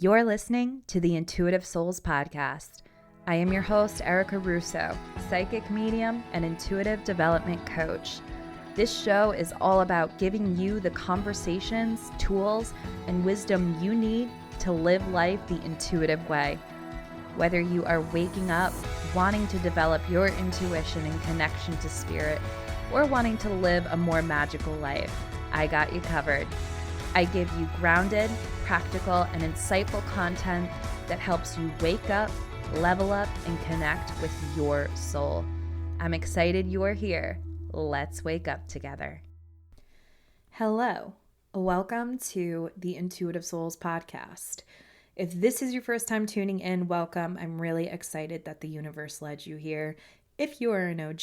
You're listening to the Intuitive Souls Podcast. I am your host, Erica Russo, psychic medium and intuitive development coach. This show is all about giving you the conversations, tools, and wisdom you need to live life the intuitive way. Whether you are waking up, wanting to develop your intuition and connection to spirit, or wanting to live a more magical life, I got you covered. I give you grounded, practical, and insightful content that helps you wake up, level up, and connect with your soul. I'm excited you are here. Let's wake up together. Hello. Welcome to the Intuitive Souls Podcast. If this is your first time tuning in, welcome. I'm really excited that the universe led you here. If you are an OG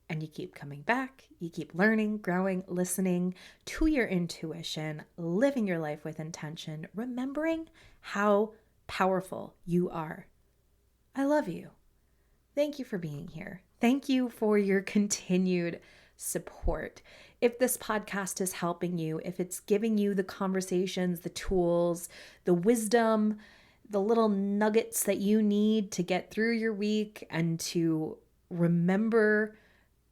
and you keep coming back, you keep learning, growing, listening to your intuition, living your life with intention, remembering how powerful you are. I love you. Thank you for being here. Thank you for your continued support. If this podcast is helping you, if it's giving you the conversations, the tools, the wisdom, the little nuggets that you need to get through your week and to remember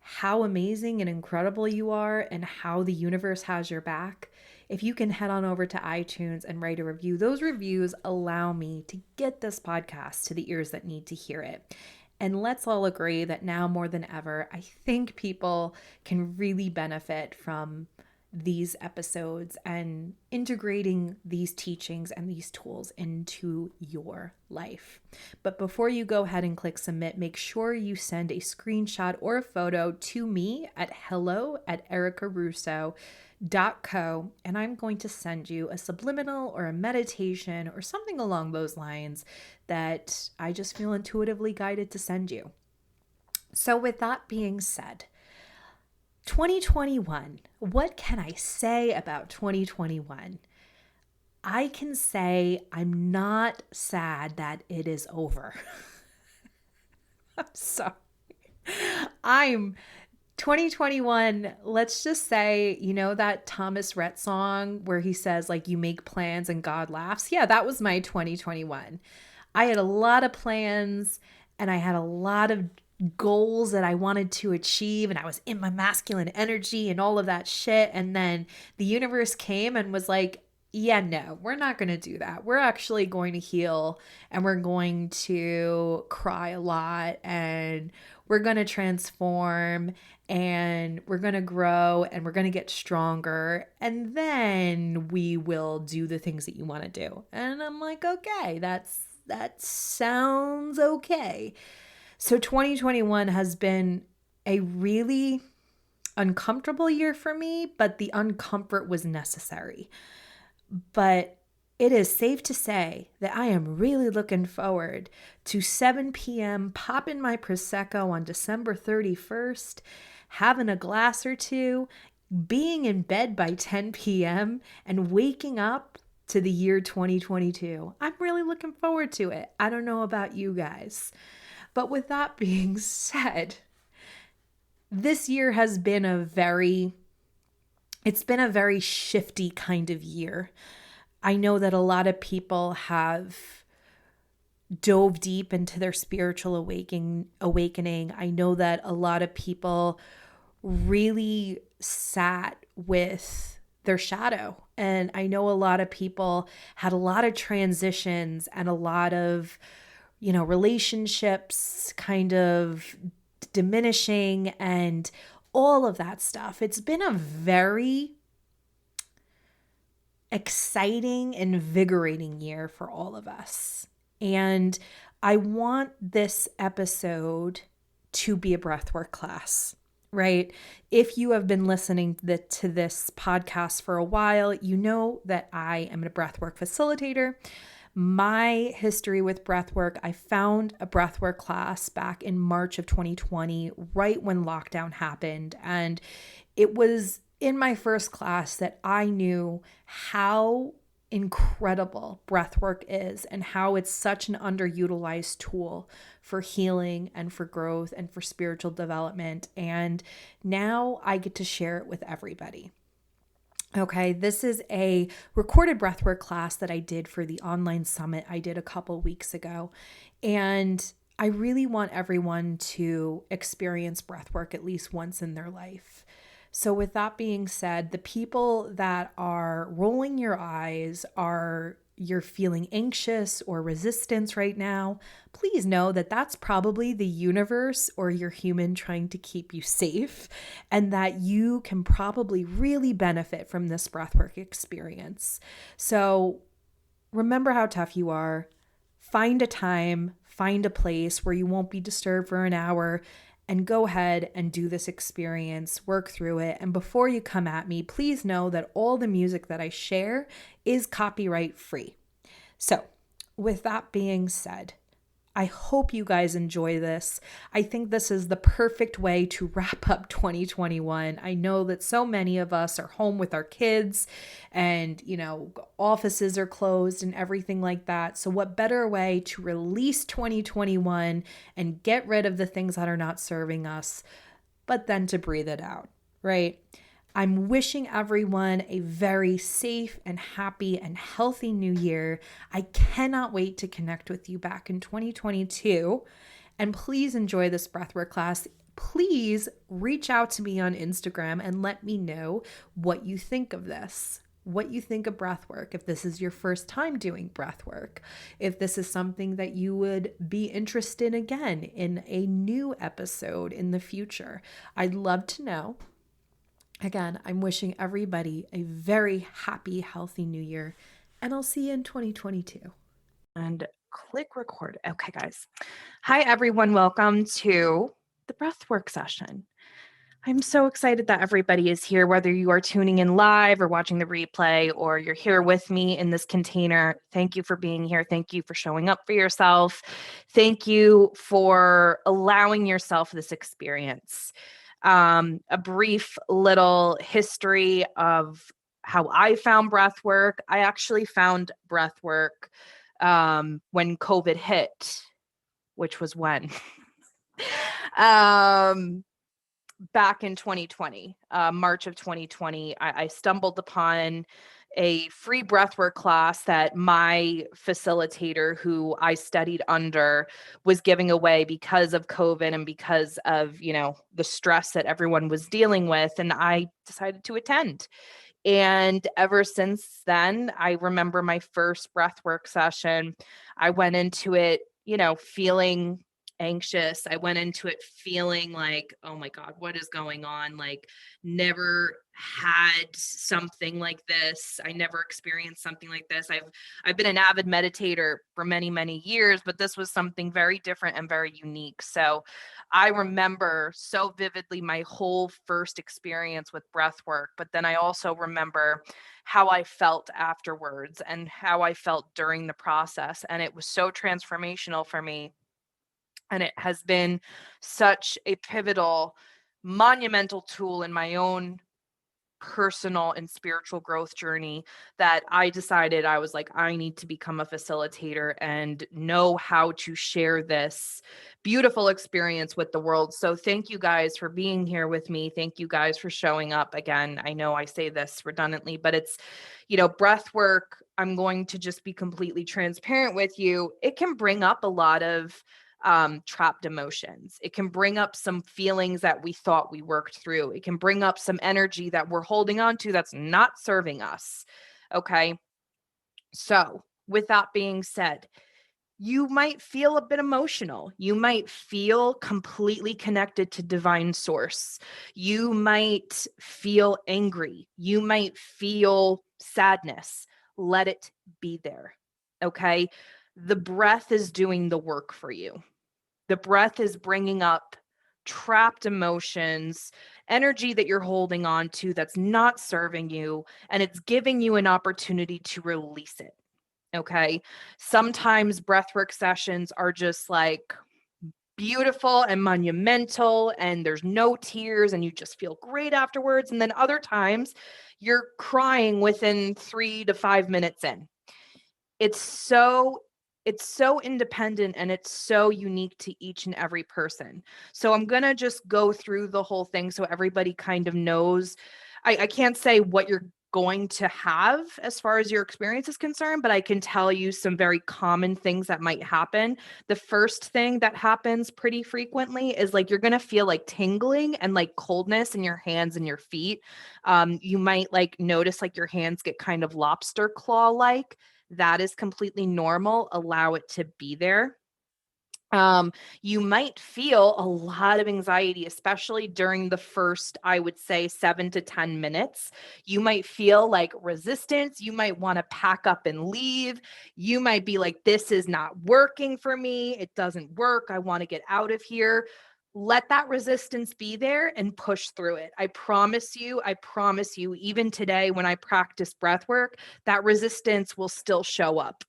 how amazing and incredible you are and how the universe has your back, if you can head on over to iTunes and write a review, those reviews allow me to get this podcast to the ears that need to hear it. And let's all agree that now more than ever, I think people can really benefit from these episodes and integrating these teachings and these tools into your life. But before you go ahead and click submit, make sure you send a screenshot or a photo to me at hello@ericarusso.co, and I'm going to send you a subliminal or a meditation or something along those lines that I just feel intuitively guided to send you. So with that being said, 2021, what can I say about 2021? I can say I'm not sad that it is over. I'm sorry. 2021, let's just say, you know that Thomas Rhett song where he says, like, you make plans and God laughs? Yeah, that was my 2021. I had a lot of plans and I had a lot of goals that I wanted to achieve, and I was in my masculine energy and all of that shit. And then the universe came and was like, yeah, no, we're not going to do that. We're actually going to heal, and we're going to cry a lot, and we're going to transform, and we're going to grow, and we're going to get stronger, and then we will do the things that you want to do. And I'm like, okay, that sounds okay. So 2021 has been a really uncomfortable year for me, but the uncomfort was necessary. But it is safe to say that I am really looking forward to 7 p.m., popping my Prosecco on December 31st, having a glass or two, being in bed by 10 p.m., and waking up to the year 2022. I'm really looking forward to it. I don't know about you guys. But with that being said, this year has been a very shifty kind of year. I know that a lot of people have dove deep into their spiritual awakening. I know that a lot of people really sat with their shadow. And I know a lot of people had a lot of transitions and a lot of relationships kind of diminishing and all of that stuff. It's been a very exciting, invigorating year for all of us. And I want this episode to be a breathwork class, right? If you have been listening to this podcast for a while, you know that I am a breathwork facilitator. My history with breathwork, I found a breathwork class back in March of 2020, right when lockdown happened. And it was in my first class that I knew how incredible breathwork is and how it's such an underutilized tool for healing and for growth and for spiritual development. And now I get to share it with everybody. Okay, this is a recorded breathwork class that I did for the online summit I did a couple weeks ago. And I really want everyone to experience breathwork at least once in their life. So, with that being said, the people that are rolling your eyes, are you're feeling anxious or resistance right now, please know that that's probably the universe or your human trying to keep you safe, and that you can probably really benefit from this breathwork experience. So, remember how tough you are. Find a time, find a place where you won't be disturbed for an hour, and go ahead and do this experience, work through it. And before you come at me, please know that all the music that I share is copyright free. So, with that being said, I hope you guys enjoy this. I think this is the perfect way to wrap up 2021. I know that so many of us are home with our kids and, offices are closed and everything like that. So, what better way to release 2021 and get rid of the things that are not serving us, but then to breathe it out, right? I'm wishing everyone a very safe and happy and healthy new year. I cannot wait to connect with you back in 2022. And please enjoy this breathwork class. Please reach out to me on Instagram and let me know what you think of this, what you think of breathwork. If this is your first time doing breathwork, if this is something that you would be interested again in a new episode in the future, I'd love to know. Again, I'm wishing everybody a very happy, healthy new year, and I'll see you in 2022. And click record. Okay, guys. Hi, everyone. Welcome to the breathwork session. I'm so excited that everybody is here, whether you are tuning in live or watching the replay, or you're here with me in this container. Thank you for being here. Thank you for showing up for yourself. Thank you for allowing yourself this experience. A brief little history of how I found breath work. I actually found breath work when COVID hit, which was when? Back in 2020, March of 2020, I stumbled upon a free breathwork class that my facilitator, who I studied under, was giving away because of COVID and because of, the stress that everyone was dealing with. And I decided to attend. And ever since then, I remember my first breathwork session. I went into it, feeling anxious. I went into it feeling like, oh my God, what is going on? Like, never had something like this. I never experienced something like this. I've been an avid meditator for many, many years, but this was something very different and very unique. So I remember so vividly my whole first experience with breath work, but then I also remember how I felt afterwards and how I felt during the process. And it was so transformational for me. And it has been such a pivotal, monumental tool in my own personal and spiritual growth journey that I decided I was like, I need to become a facilitator and know how to share this beautiful experience with the world. So thank you guys for being here with me. Thank you guys for showing up. Again, I know I say this redundantly, but it's, breath work. I'm going to just be completely transparent with you. It can bring up a lot of trapped emotions. It can bring up some feelings that we thought we worked through. It can bring up some energy that we're holding on to that's not serving us. Okay. So, with that being said, you might feel a bit emotional. You might feel completely connected to divine source. You might feel angry. You might feel sadness. Let it be there. Okay. The breath is doing the work for you. The breath is bringing up trapped emotions, energy that you're holding on to that's not serving you, and it's giving you an opportunity to release it. Okay. Sometimes breathwork sessions are just like beautiful and monumental, and there's no tears, and you just feel great afterwards. And then other times you're crying within 3 to 5 minutes in. It's so independent and it's so unique to each and every person. So I'm going to just go through the whole thing so everybody kind of knows. I can't say what you're going to have as far as your experience is concerned, but I can tell you some very common things that might happen. The first thing that happens pretty frequently is like you're going to feel like tingling and like coldness in your hands and your feet. You might like notice like your hands get kind of lobster claw like. That is completely normal. Allow it to be there. You might feel a lot of anxiety, especially during the first, I would say, 7 to 10 minutes. You might feel like resistance. You might want to pack up and leave. You might be like, this is not working for me. It doesn't work. I want to get out of here. Let that resistance be there and push through it. I promise you, even today when I practice breath work, that resistance will still show up.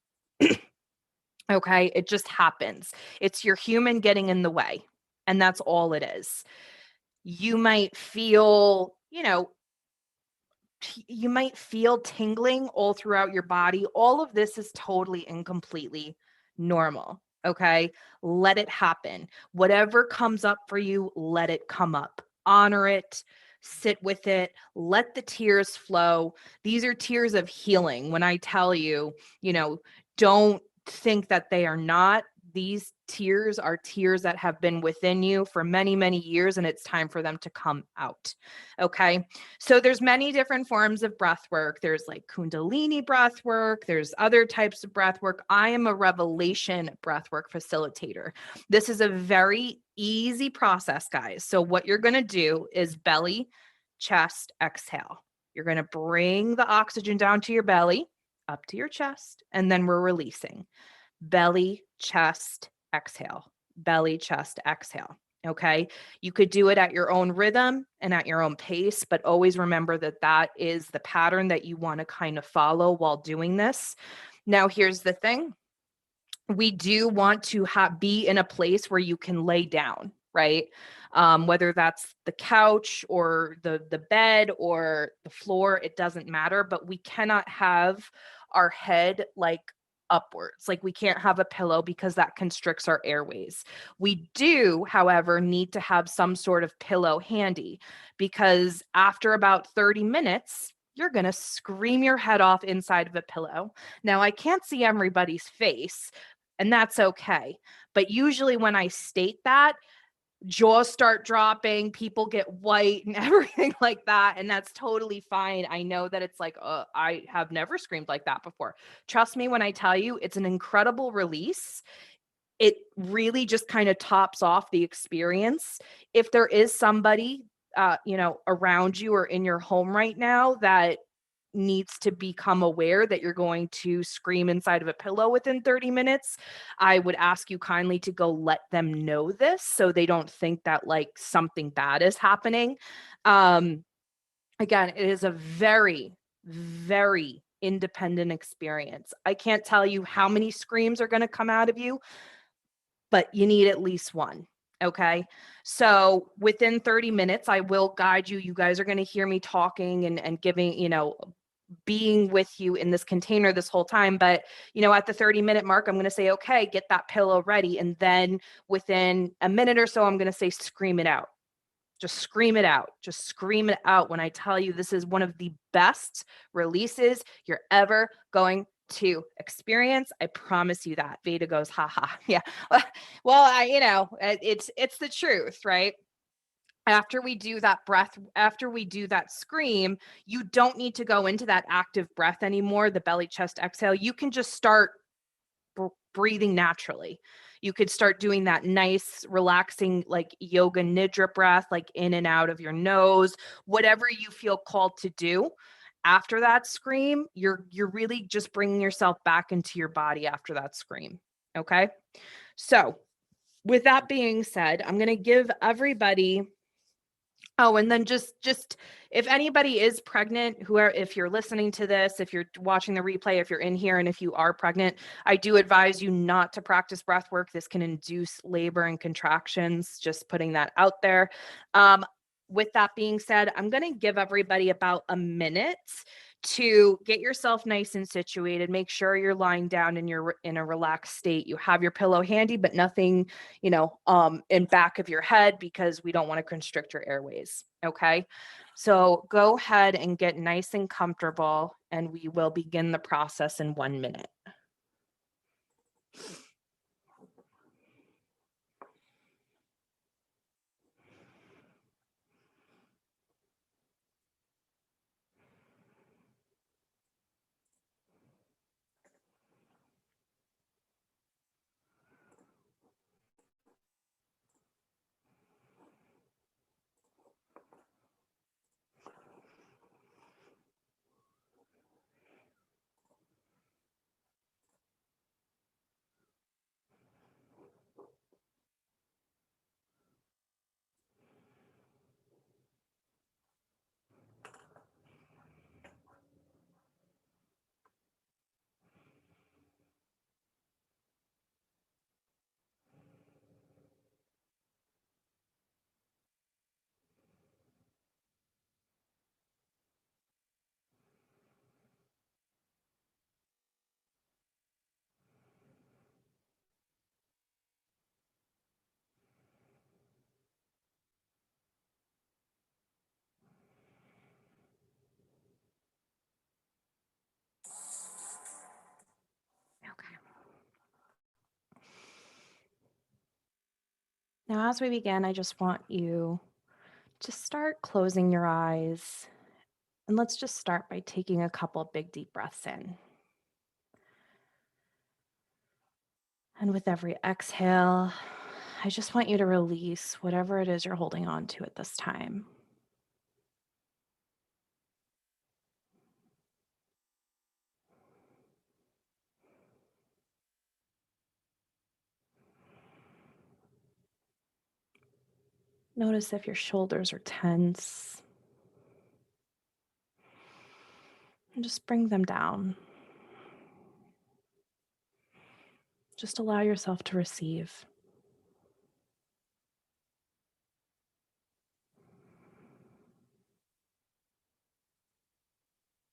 Okay, it just happens. It's your human getting in the way, and that's all it is. You might feel, you might feel tingling all throughout your body. All of this is totally and completely normal. Okay, let it happen. Whatever comes up for you, let it come up. Honor it, sit with it, let the tears flow. These are tears of healing. When I tell you, don't think that they are not. These tears are tears that have been within you for many, many years, and it's time for them to come out. Okay. So there's many different forms of breath work. There's like Kundalini breath work. There's other types of breath work. I am a revelation breath work facilitator. This is a very easy process, guys. So what you're going to do is belly, chest, exhale. You're going to bring the oxygen down to your belly, up to your chest, and then we're releasing. Belly, chest, exhale. Belly, chest, exhale. Okay. You could do it at your own rhythm and at your own pace, but always remember that that is the pattern that you want to kind of follow while doing this. Now, here's the thing. We do want to be in a place where you can lay down, right? Whether that's the couch or the bed or the floor, it doesn't matter, but we cannot have our head like upwards. Like we can't have a pillow because that constricts our airways. We do, however, need to have some sort of pillow handy because after about 30 minutes, you're going to scream your head off inside of a pillow. Now, I can't see everybody's face, and that's okay. But usually when I state that, jaws start dropping, people get white and everything like that. And that's totally fine. I know that it's like, I have never screamed like that before. Trust me when I tell you, it's an incredible release. It really just kind of tops off the experience. If there is somebody, around you or in your home right now that needs to become aware that you're going to scream inside of a pillow within 30 minutes, I would ask you kindly to go let them know this so they don't think that like something bad is happening. Again, it is a very, very independent experience. I can't tell you how many screams are going to come out of you, but you need at least one. Okay. So within 30 minutes, I will guide you. You guys are going to hear me talking and giving, being with you in this container this whole time. But, at the 30-minute mark, I'm going to say, okay, get that pillow ready. And then within a minute or so, I'm going to say, scream it out. Just scream it out. Just scream it out when I tell you this is one of the best releases you're ever going to experience. I promise you that. Veda goes, haha. Yeah. Well, it's the truth, right? After we do that breath, after we do that scream, you don't need to go into that active breath anymore, the belly, chest, exhale. You can just start breathing naturally. You could start doing that nice, relaxing, like yoga nidra breath, like in and out of your nose, whatever you feel called to do. After that scream, you're really just bringing yourself back into your body after that scream. Okay. So with that being said, I'm going to give everybody, oh, and then just if anybody is pregnant, if you're listening to this, if you're watching the replay, if you're in here, and if you are pregnant, I do advise you not to practice breath work. This can induce labor and contractions, just putting that out there. With that being said, I'm going to give everybody about a minute to get yourself nice and situated. Make sure you're lying down and you're in a relaxed state. You have your pillow handy, but nothing, in back of your head, because we don't want to constrict your airways. Okay. So go ahead and get nice and comfortable, and we will begin the process in 1 minute. Okay. Now, as we begin, I just want you to start closing your eyes. And let's just start by taking a couple big deep breaths in. And with every exhale, I just want you to release whatever it is you're holding on to at this time. Notice if your shoulders are tense, and just bring them down. Just allow yourself to receive.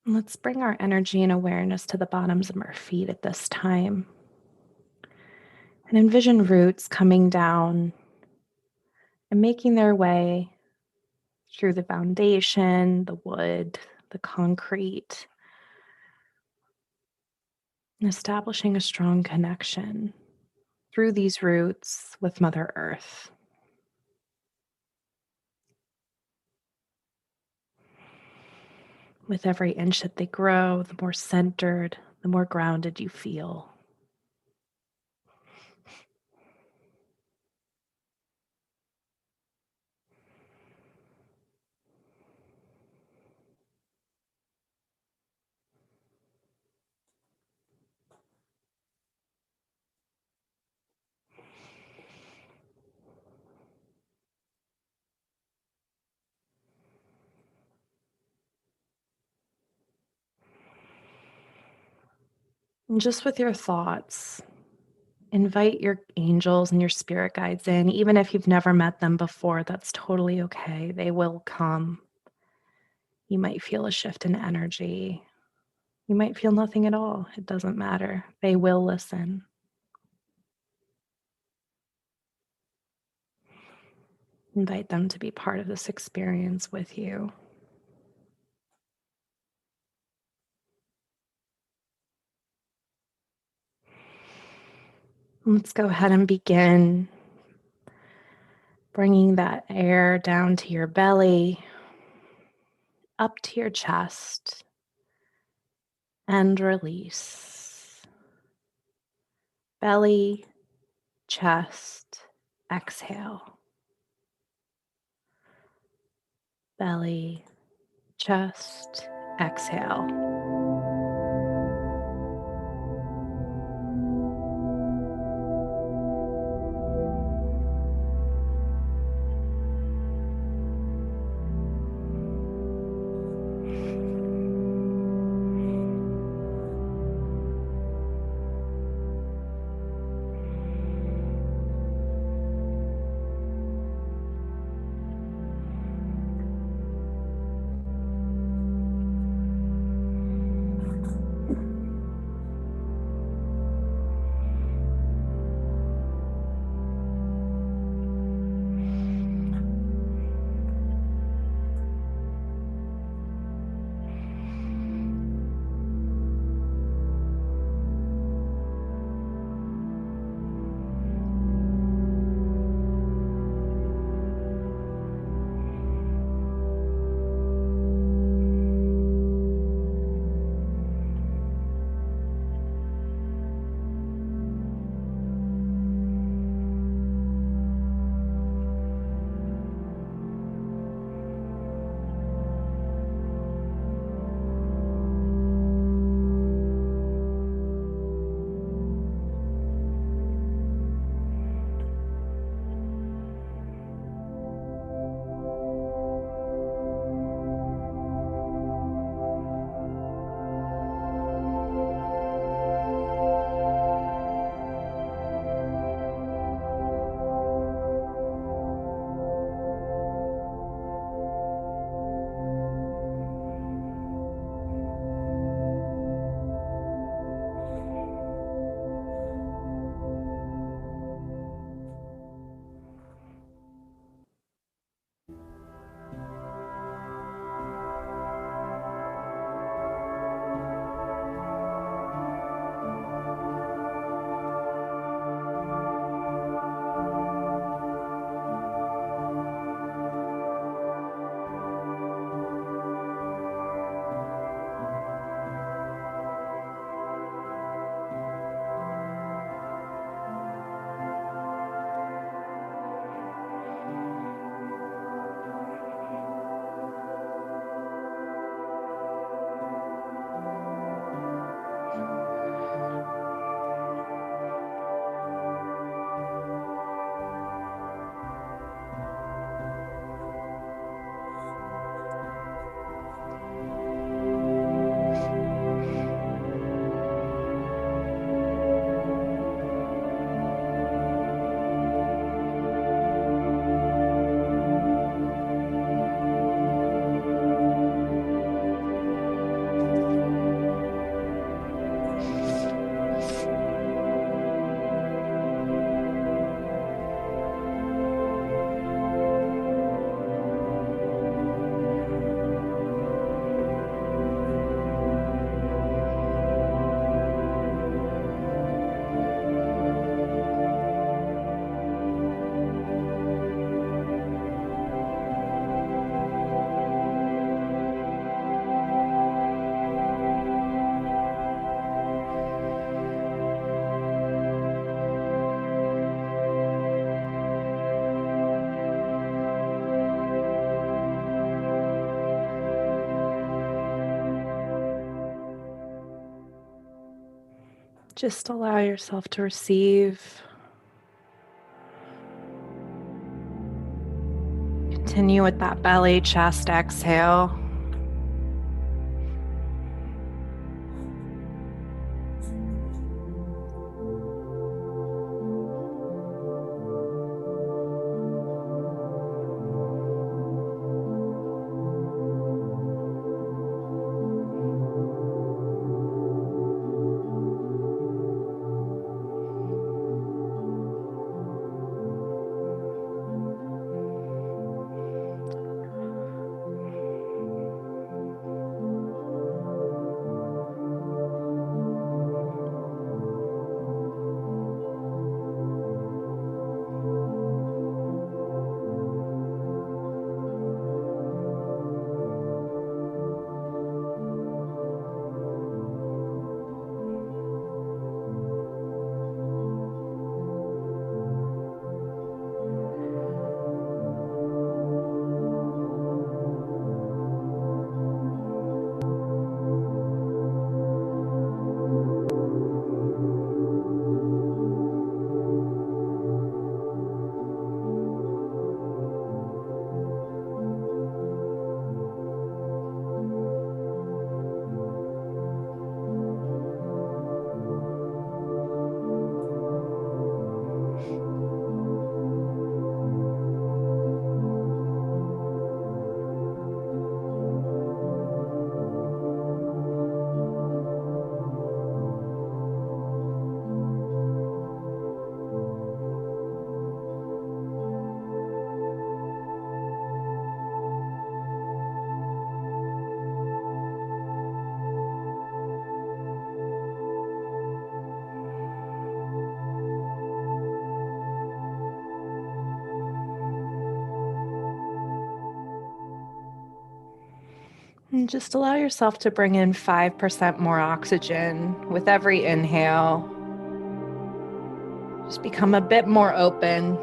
And let's bring our energy and awareness to the bottoms of our feet at this time. And envision roots coming down and making their way through the foundation, the wood, the concrete, and establishing a strong connection through these roots with Mother Earth. With every inch that they grow, the more centered, the more grounded you feel. And just with your thoughts, invite your angels and your spirit guides in. Even if you've never met them before, that's totally okay. They will come. You might feel a shift in energy. You might feel nothing at all. It doesn't matter. They will listen. Invite them to be part of this experience with you. Let's go ahead and begin bringing that air down to your belly, up to your chest, and release. Belly, chest, exhale. Belly, chest, exhale. Just allow yourself to receive. Continue with that belly, chest exhale. And just allow yourself to bring in 5% more oxygen with every inhale. Just become a bit more open.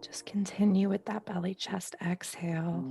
Just continue with that belly chest exhale.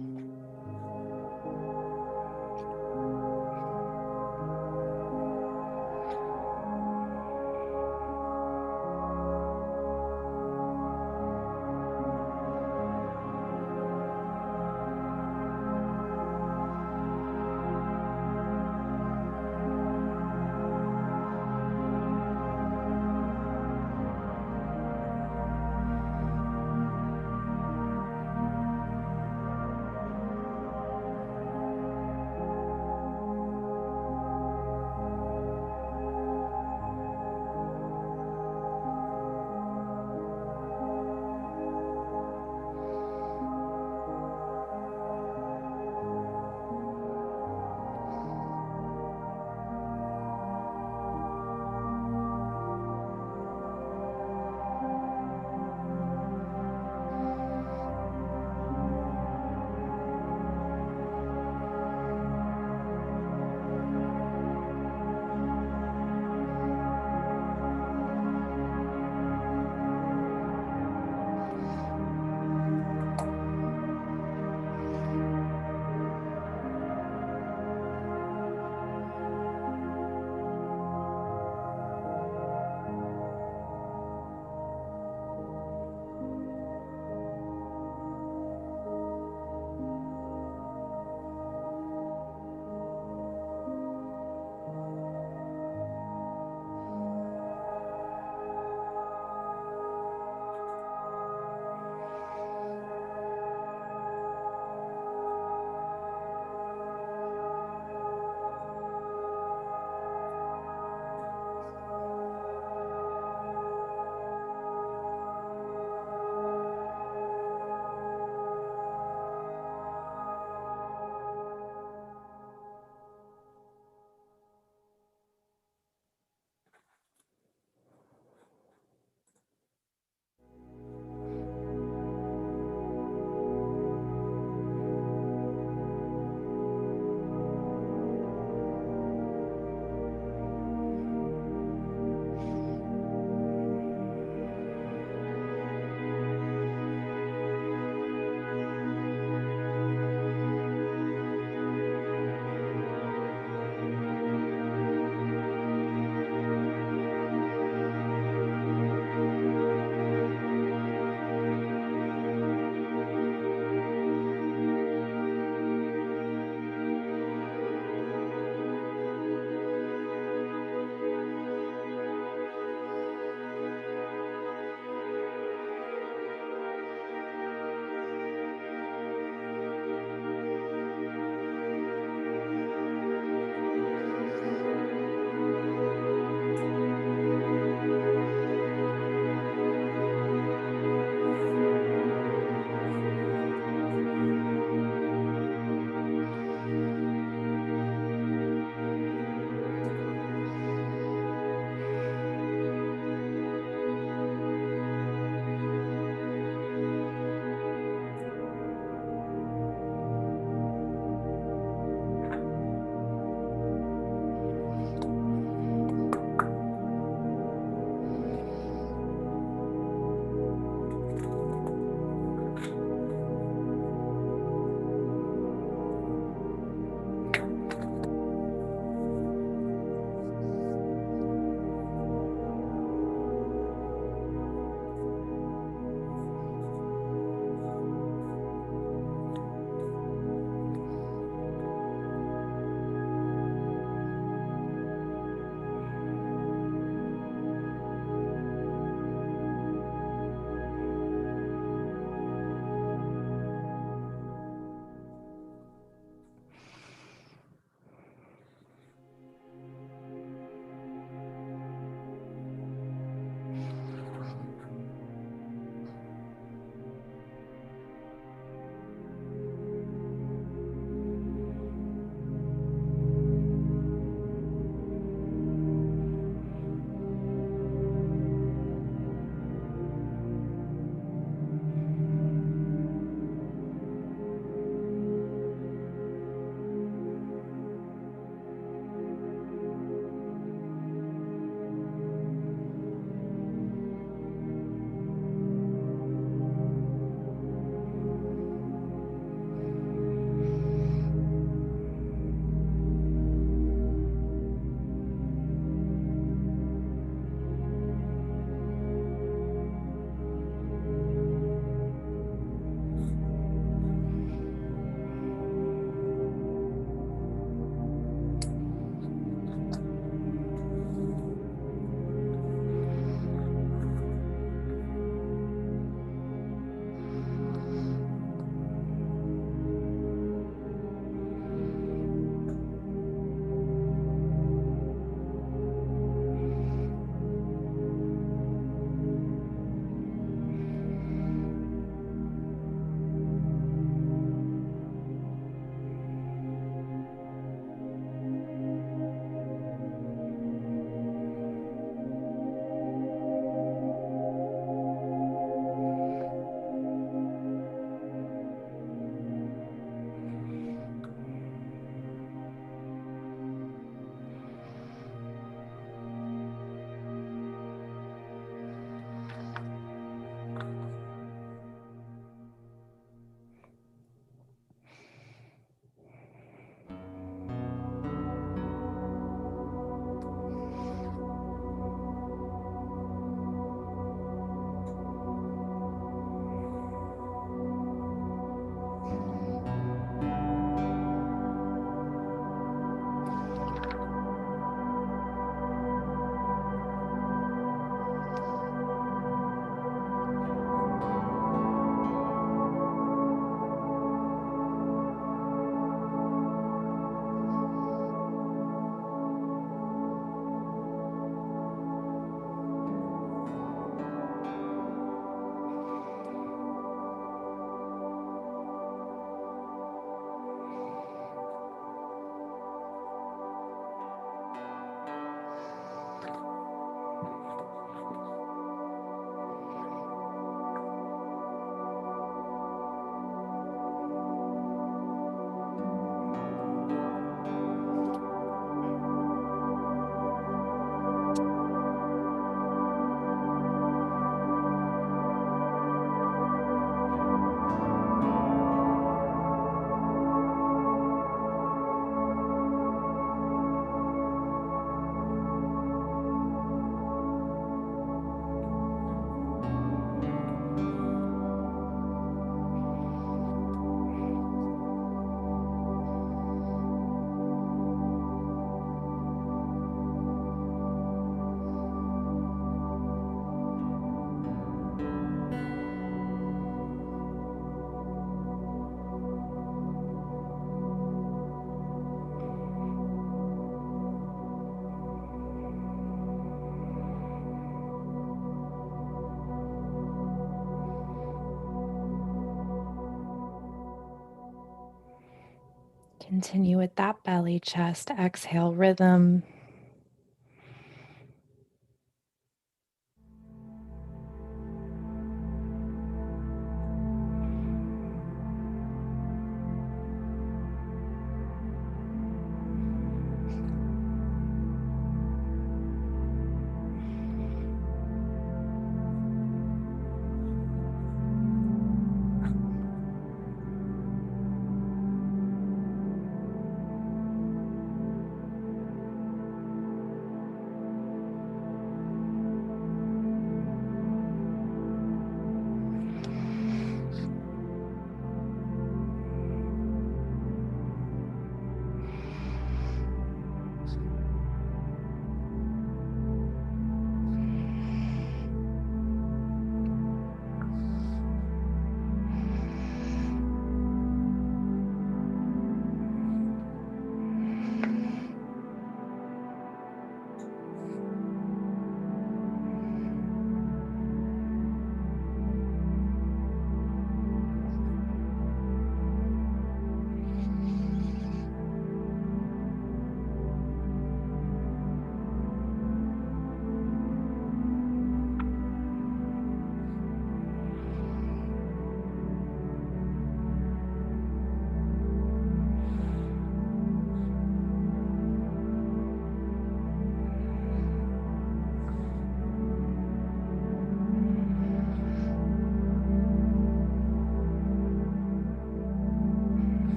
Continue with that belly, chest, exhale rhythm.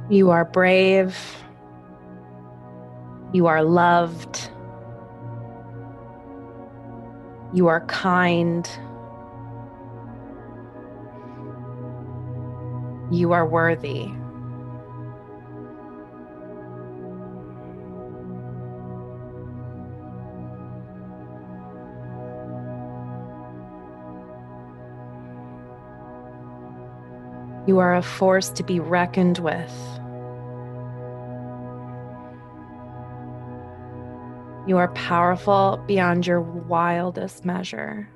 You are brave. You are loved. You are kind. You are worthy. You are a force to be reckoned with. You are powerful beyond your wildest measure.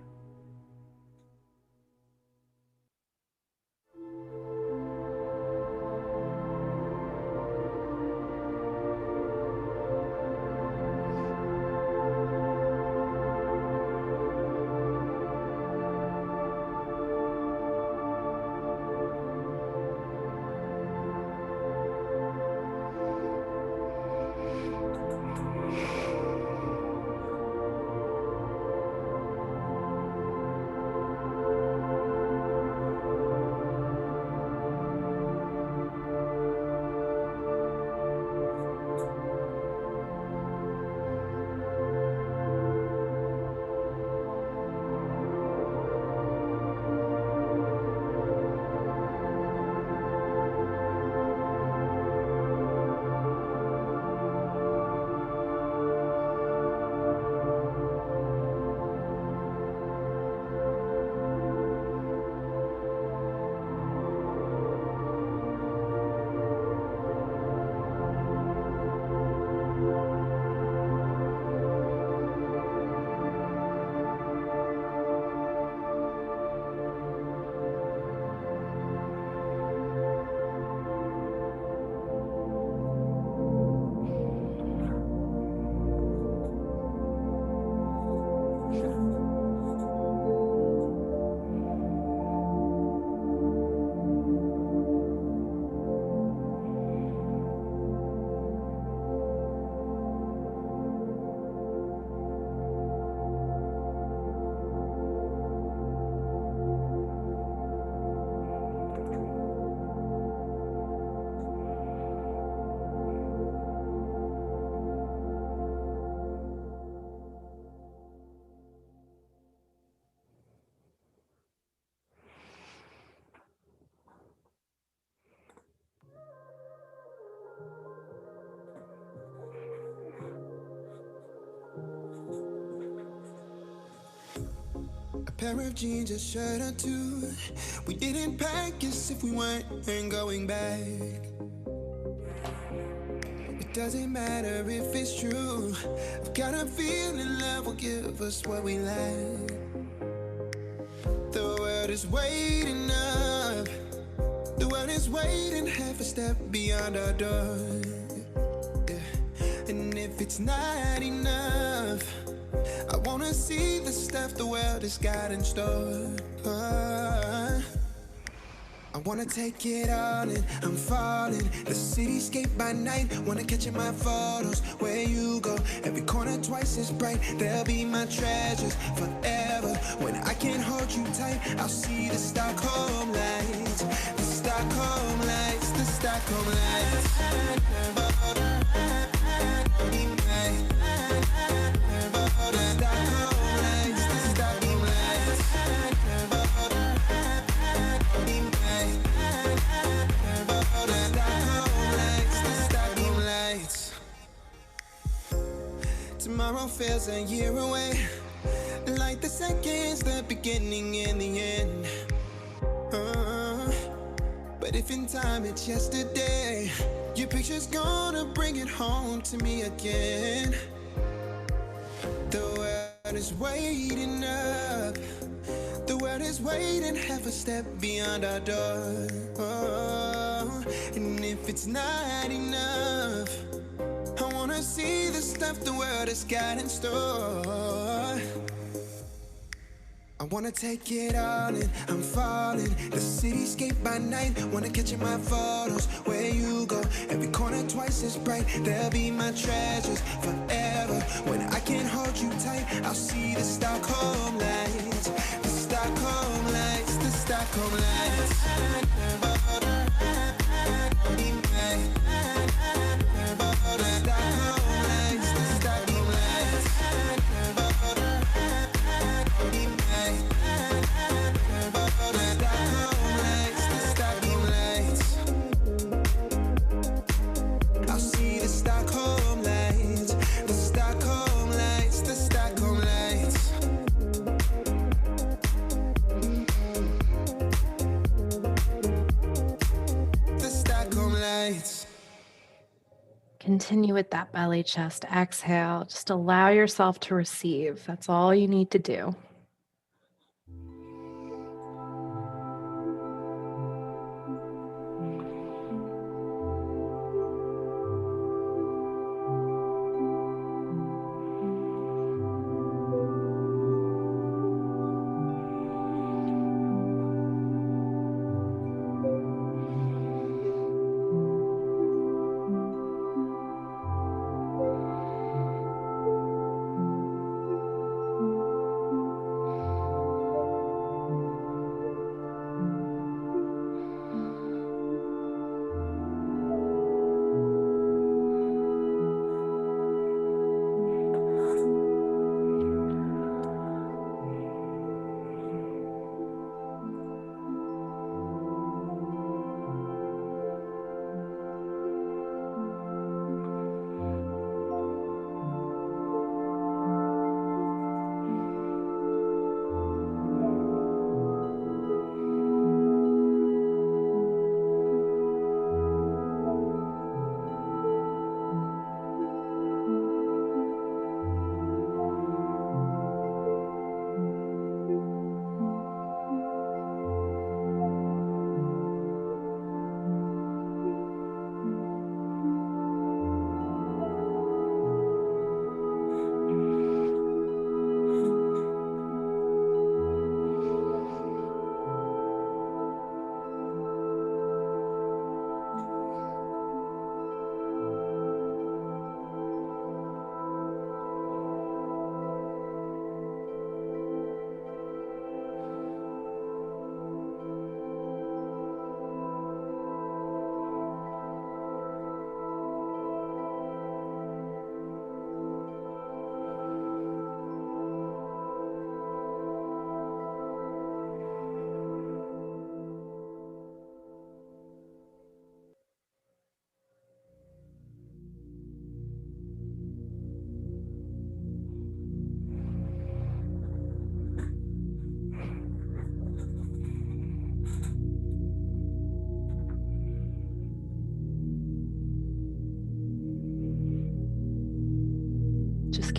pair of jeans, a shirt or two. We didn't pack as if we weren't going back. It doesn't matter if it's true. I've got a feeling love will give us what we lack. The world is waiting up. The world is waiting half a step beyond our door. Yeah. And if it's not enough, I wanna see the stuff the world has got in store. I wanna take it all in, I'm falling. The cityscape by night, wanna catch in my photos. Where you go, every corner twice as bright. They'll be my treasures forever. When I can't hold you tight, I'll see the Stockholm lights. The Stockholm lights, the Stockholm lights. Tomorrow feels a year away, like the seconds, the beginning and the end. But if in time it's yesterday, your picture's gonna bring it home to me again. The world is waiting up. The world is waiting half a step beyond our door. And if it's not enough, I wanna see the stuff the world has got in store. I wanna take it all in, I'm falling. The cityscape by night, wanna catch in my photos. Where you go, every corner twice as bright. They'll be my treasures forever. When I can't hold you tight, I'll see the Stockholm lights. The Stockholm lights, the Stockholm lights. Continue with that belly chest exhale. Just allow yourself to receive. That's all you need to do.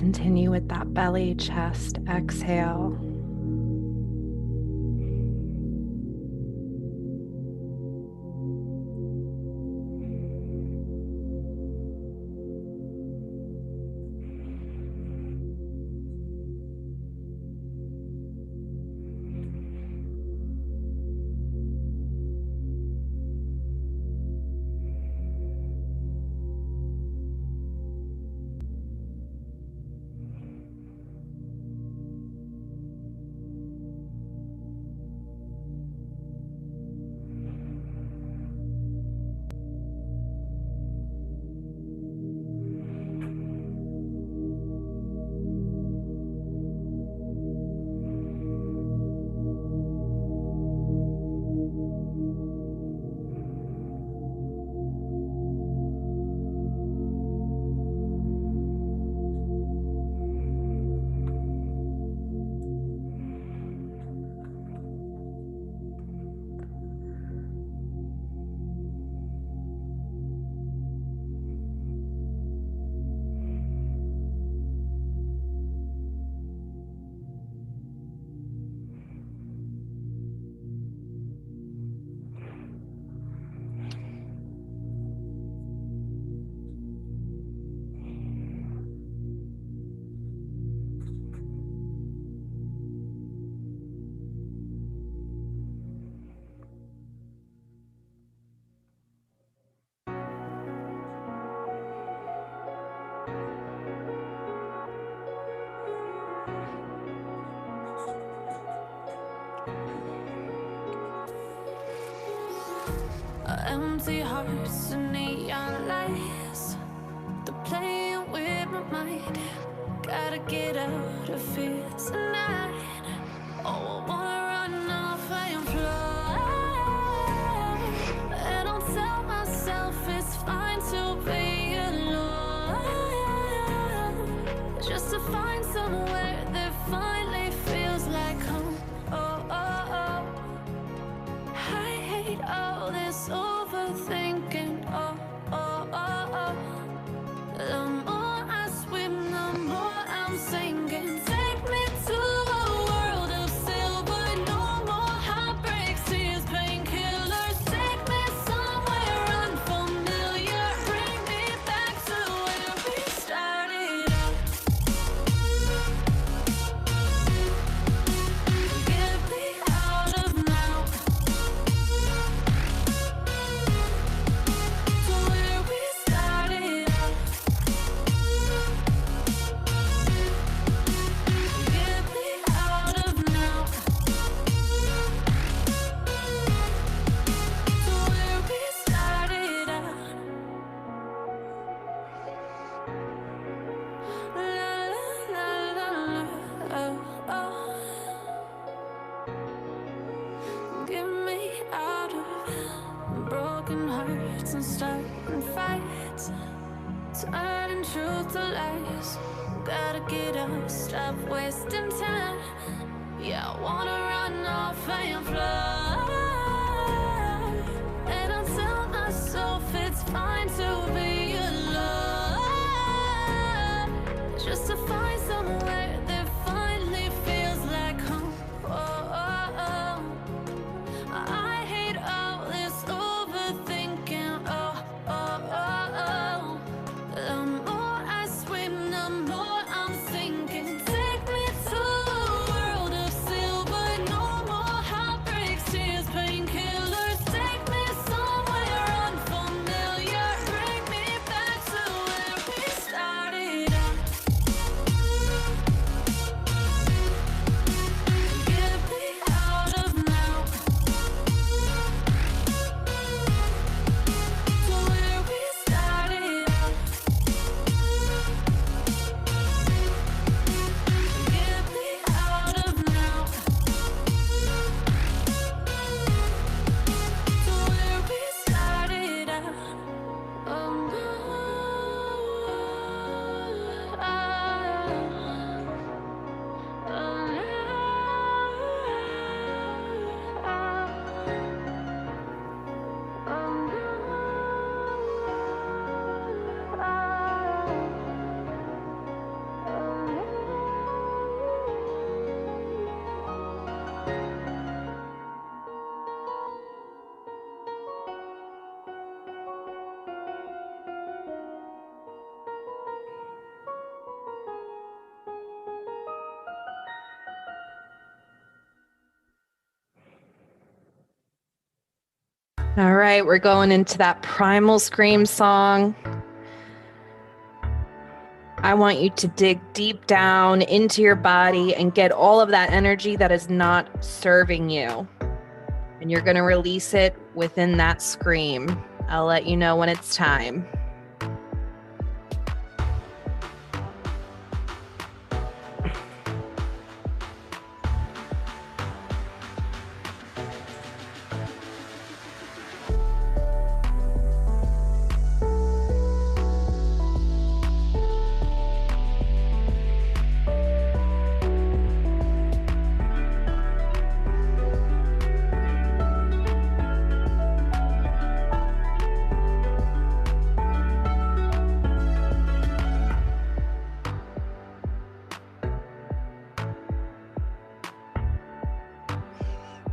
continue with that belly, chest, exhale. Empty hearts and neon lights, they're playing with my mind. Gotta get out of here tonight. Oh, I wanna run off and fly, and I'll tell myself it's fine to be alone, just to find somewhere that finally feels like home. Oh, oh, oh. I hate all this overthinking. Oh, oh, oh, oh. The more I swim, the more I'm sinking. Take me to a world of silver. No more heartbreaks, tears, painkillers. Take me somewhere unfamiliar. Bring me back to where we started out. Get me out of now. To where we started out. Get me out of now. To where we started out. La la la la, oh oh. Get me out of broken hearts and starting fights, turning truth to lies. Gotta get up, stop wasting time. Yeah, I wanna run off and fly, and I'll tell myself it's fine to be alone, just to find somewhere that finally feels like home. Oh, oh, oh. I hate all this overthinking. Oh, oh, oh, oh. The more I swim, the more I'm sinking. Take me to a world of silver. No more All right, we're going into that primal scream song. I want you to dig deep down into your body and get all of that energy that is not serving you. And you're going to release it within that scream. I'll let you know when it's time.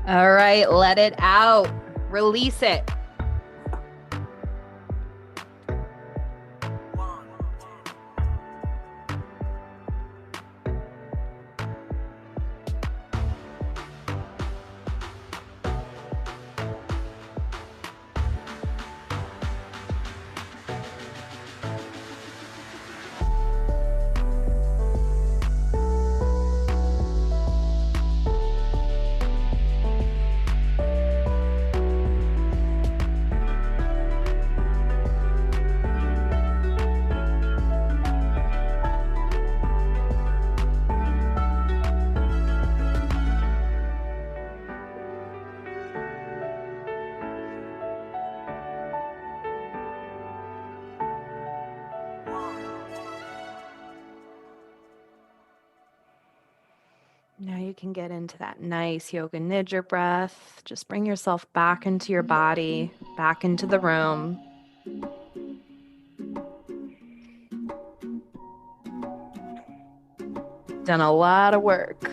All right, let it out. Release it. Now you can get into that nice yoga nidra breath. Just bring yourself back into your body, back into the room. Done a lot of work.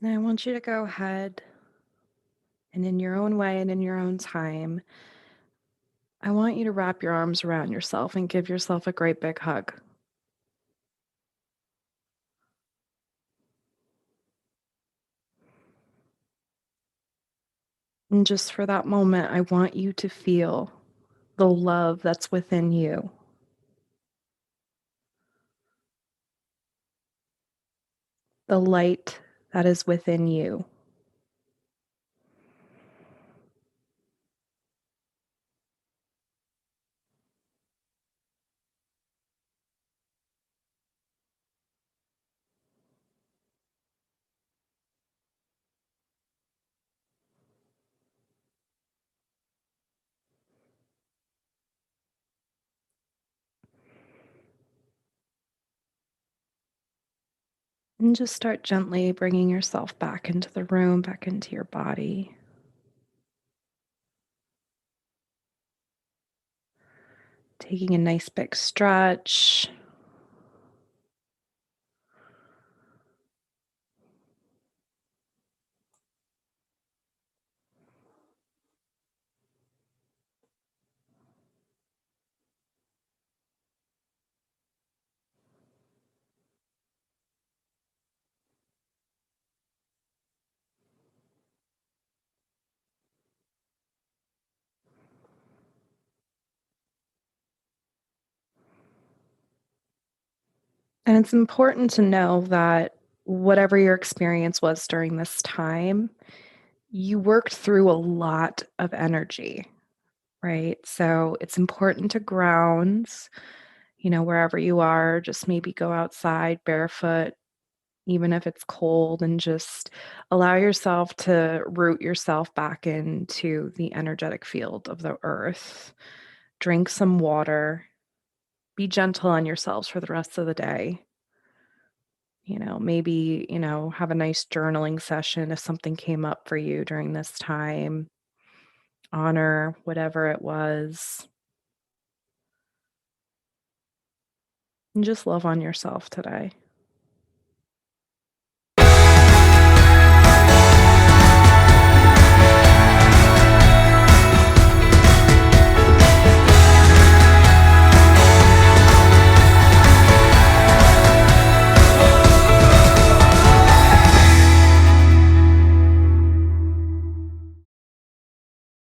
Now I want you to go ahead and in your own way and in your own time, I want you to wrap your arms around yourself and give yourself a great big hug. And just for that moment, I want you to feel the love that's within you, the light that is within you. And just start gently bringing yourself back into the room, back into your body. Taking a nice big stretch. And it's important to know that whatever your experience was during this time, you worked through a lot of energy, right? So it's important to ground, wherever you are, just maybe go outside barefoot, even if it's cold, and just allow yourself to root yourself back into the energetic field of the earth. Drink some water. Be gentle on yourselves for the rest of the day. Maybe, have a nice journaling session if something came up for you during this time. Honor whatever it was. And just love on yourself today.